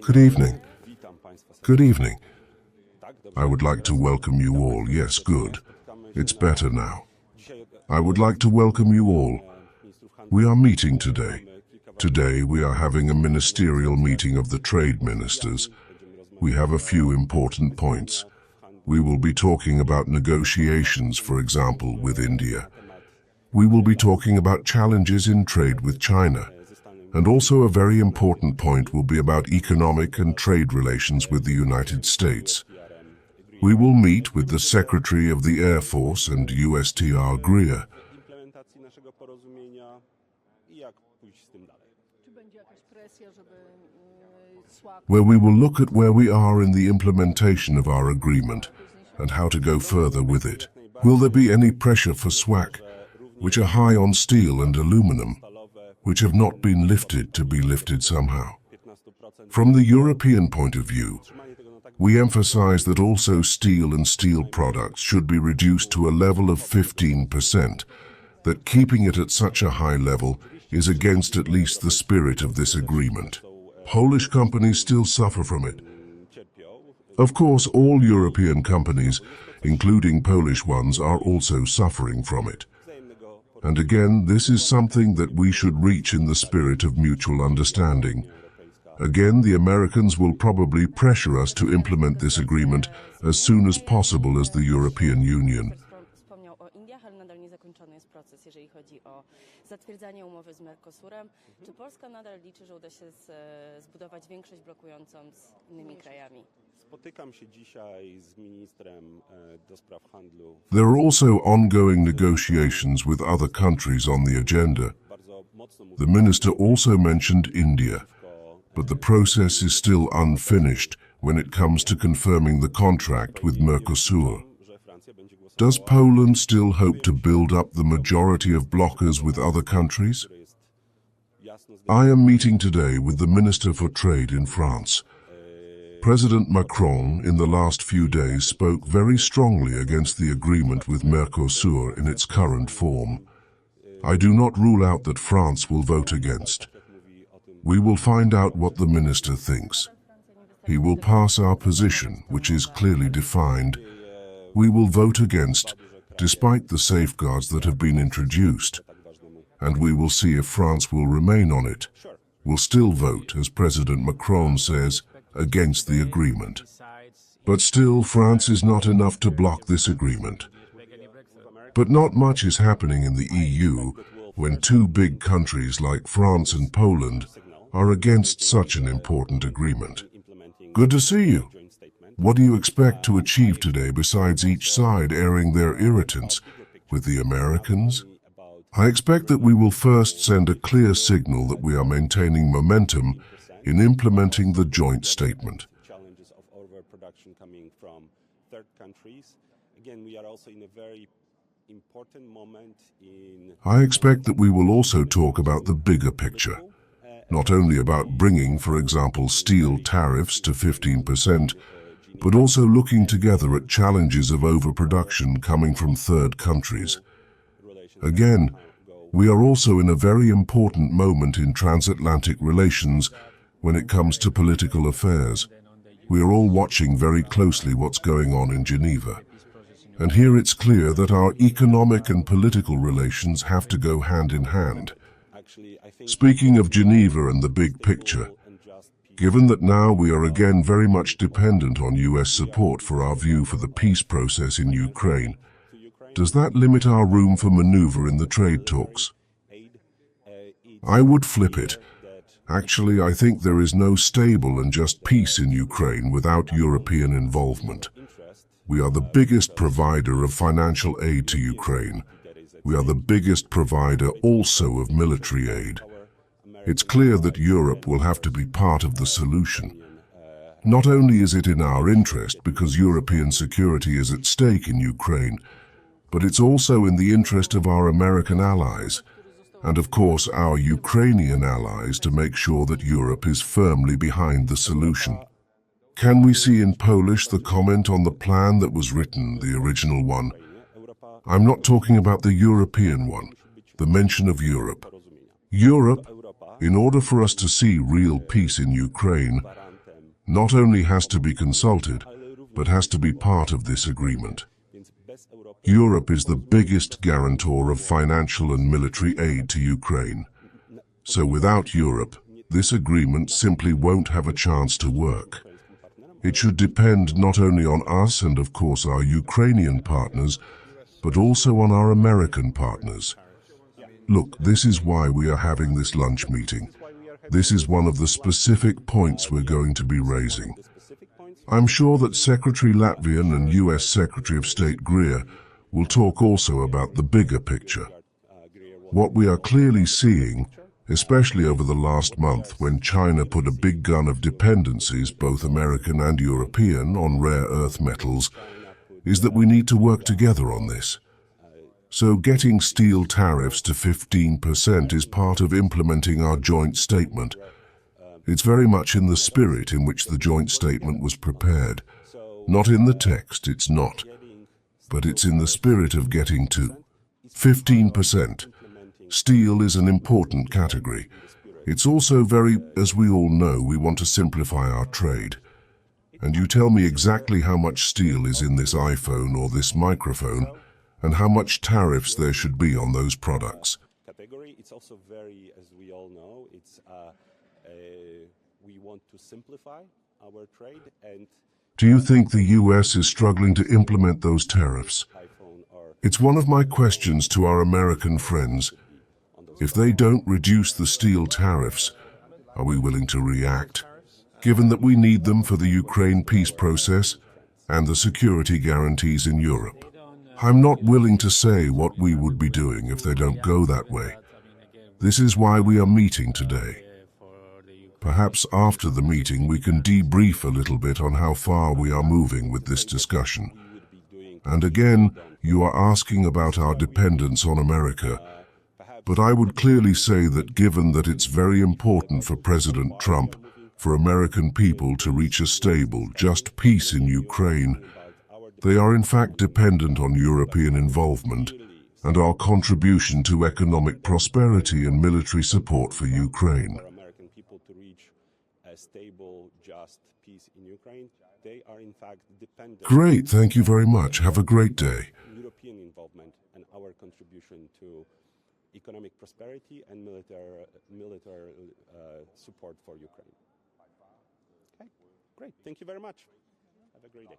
Good evening. Good evening. I would like to welcome you all. Yes, good. It's better now. I would like to welcome you all. We are meeting today. Today we are having a ministerial meeting of the trade ministers. We have a few important points. We will be talking about negotiations, for example, with India. We will be talking about challenges in trade with China. And also a very important point will be about economic and trade relations with the United States. We will meet with the Secretary of the Air Force and USTR Greer. Where we will look at where we are in the implementation of our agreement and how to go further with it. Will there be any pressure for SWAC, which are high on steel and aluminum, which have not been lifted to be lifted somehow? From the European point of view, we emphasize that also steel and steel products should be reduced to a level of 15%, that keeping it at such a high level is against at least the spirit of this agreement. Polish companies still suffer from it. Of course, all European companies, including Polish ones, are also suffering from it. And again, this is something that we should reach in the spirit of mutual understanding. Again, the Americans will probably pressure us to implement this agreement as soon as possible as the European Union. Zatwierdzanie umowy z Mercosurem. Czy Polska nadal liczy, że uda się zbudować większość blokującą z innymi krajami? Spotykam się dzisiaj z ministrem do spraw handlu. There are also ongoing negotiations with other countries on the agenda. The minister also mentioned India, but the process is still unfinished when it comes to confirming the contract with Mercosur. Does Poland still hope to build up the majority of blockers with other countries? I am meeting today with the Minister for Trade in France. President Macron, in the last few days, spoke very strongly against the agreement with Mercosur in its current form. I do not rule out that France will vote against. We will find out what the minister thinks. He will pass our position, which is clearly defined. We will vote against, despite the safeguards that have been introduced. And we will see if France will remain on it. Will still vote, as President Macron says, against the agreement. But still, France is not enough to block this agreement. But not much is happening in the EU when two big countries like France and Poland are against such an important agreement. Good to see you. What do you expect to achieve today besides each side airing their irritants with the Americans? I expect that we will first send a clear signal that we are maintaining momentum in implementing the joint statement. Challenges of overproduction coming from third countries. Again, we are also in a very important moment in... I expect that we will also talk about the bigger picture, not only about bringing, for example, steel tariffs to 15%, but also looking together at challenges of overproduction coming from third countries. Again, we are also in a very important moment in transatlantic relations when it comes to political affairs. We are all watching very closely what's going on in Geneva. And here it's clear that our economic and political relations have to go hand in hand. Speaking of Geneva and the big picture, given that now we are again very much dependent on US support for our view for the peace process in Ukraine, does that limit our room for maneuver in the trade talks? I would flip it. Actually, I think there is no stable and just peace in Ukraine without European involvement. We are the biggest provider of financial aid to Ukraine. We are the biggest provider also of military aid. It's clear that Europe will have to be part of the solution. Not only is it in our interest because European security is at stake in Ukraine, but it's also in the interest of our American allies, and of course our Ukrainian allies, to make sure that Europe is firmly behind the solution. Can we see in Polish the comment on the plan that was written, the original one? I'm not talking about the European one, the mention of Europe. Europe In order for us to see real peace in Ukraine, not only has to be consulted, but has to be part of this agreement. Europe is the biggest guarantor of financial and military aid to Ukraine. So without Europe, this agreement simply won't have a chance to work. It should depend not only on us and of course our Ukrainian partners, but also on our American partners. Look, this is why we are having this lunch meeting. This is one of the specific points we're going to be raising. I'm sure that Secretary Latvian and US Secretary of State Greer will talk also about the bigger picture. What we are clearly seeing, especially over the last month when China put a big gun of dependencies, both American and European, on rare earth metals, is that we need to work together on this. So getting steel tariffs to 15% is part of implementing our joint statement. It's very much in the spirit in which the joint statement was prepared. Not in the text, it's not. But it's in the spirit of getting to 15%. Steel is an important category. It's also very, as we all know, we want to simplify our trade. And you tell me exactly how much steel is in this iPhone or this microphone, and how much tariffs there should be on those products. It's also very, as we all know, we want to simplify our trade. And do you think the US is struggling to implement those tariffs? It's one of my questions to our American friends. If they don't reduce the steel tariffs, are we willing to react, given that we need them for the Ukraine peace process and the security guarantees in Europe? I'm not willing to say what we would be doing if they don't go that way. This is why we are meeting today. Perhaps after the meeting we can debrief a little bit on how far we are moving with this discussion. And again, you are asking about our dependence on America. But I would clearly say that given that it's very important for President Trump, for American people to reach a stable, just peace in Ukraine, they are in fact dependent on European involvement and our contribution to economic prosperity and military support for Ukraine. for American people to reach a stable, just peace in Ukraine, they are in fact dependent Great, thank you very much. Have a great day. on European involvement and our contribution to economic prosperity and military support for Ukraine. Okay, great. Thank you very much. Have a great day.